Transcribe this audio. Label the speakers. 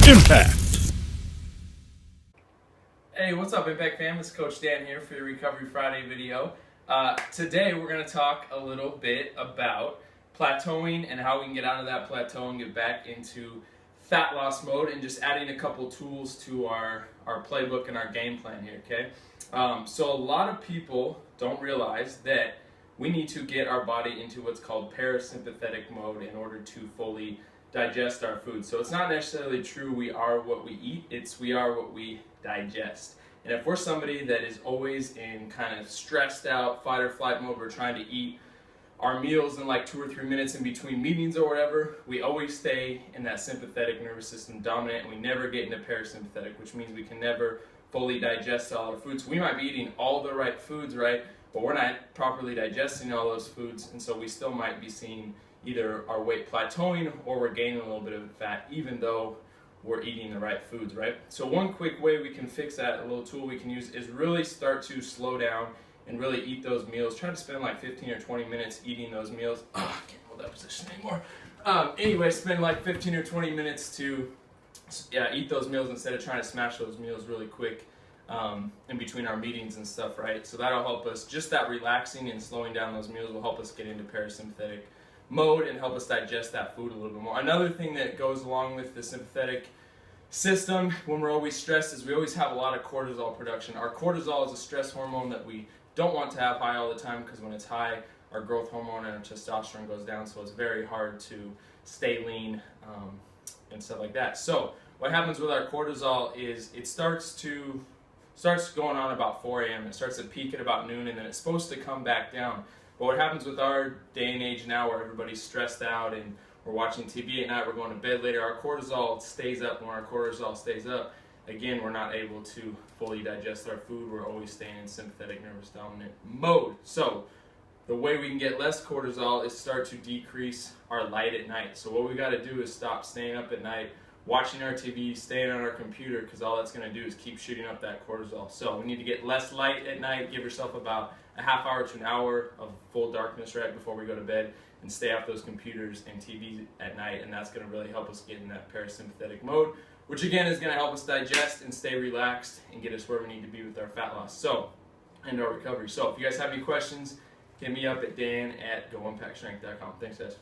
Speaker 1: Impact.
Speaker 2: Hey, what's up, Impact fam? It's Coach Dan here for your Recovery Friday video. Today we're going to talk a little bit about plateauing and how we can get out of that plateau and get back into fat loss mode, and just adding a couple tools to our playbook and our game plan here, okay? So a lot of people don't realize that we need to get our body into what's called parasympathetic mode in order to fully digest our food. So it's not necessarily true we are what we eat, it's we are what we digest. And if we're somebody that is always in kind of stressed out fight or flight mode, we're trying to eat our meals in like 2 or 3 minutes in between meetings or whatever, we always stay in that sympathetic nervous system dominant, and we never get into parasympathetic, which means we can never fully digest all our food. So we might be eating all the right foods, right, but we're not properly digesting all those foods, and so we still might be seeing either our weight plateauing or we're gaining a little bit of fat, even though we're eating the right foods, right? So one quick way we can fix that, a little tool we can use, is really start to slow down and really eat those meals. Try to spend like 15 or 20 minutes eating those meals. Oh, I can't hold that position anymore. Anyway, spend like 15 or 20 minutes to eat those meals instead of trying to smash those meals really quick in between our meetings and stuff, right? So that'll help us. Just that relaxing and slowing down those meals will help us get into parasympathetic mode and help us digest that food a little bit more. Another thing that goes along with the sympathetic system when we're always stressed is we always have a lot of cortisol production. Our cortisol is a stress hormone that we don't want to have high all the time, because when it's high, our growth hormone and our testosterone goes down, so it's very hard to stay lean and stuff like that. So what happens with our cortisol is it starts going on about 4 a.m. It starts to peak at about noon, and then it's supposed to come back down. But what happens with our day and age now, where everybody's stressed out and we're watching TV at night, we're going to bed later, our cortisol stays up. When our cortisol stays up, again, we're not able to fully digest our food. We're always staying in sympathetic nervous dominant mode. So the way we can get less cortisol is start to decrease our light at night. So what we got to do is stop staying up at night, watching our TV, staying on our computer, because all that's going to do is keep shooting up that cortisol. So we need to get less light at night, give yourself about a half hour to an hour of full darkness right before we go to bed, and stay off those computers and TV at night, and that's going to really help us get in that parasympathetic mode, which again is going to help us digest and stay relaxed and get us where we need to be with our fat loss and our recovery. So if you guys have any questions, hit me up at dan@goimpactstrength.com. Thanks, guys.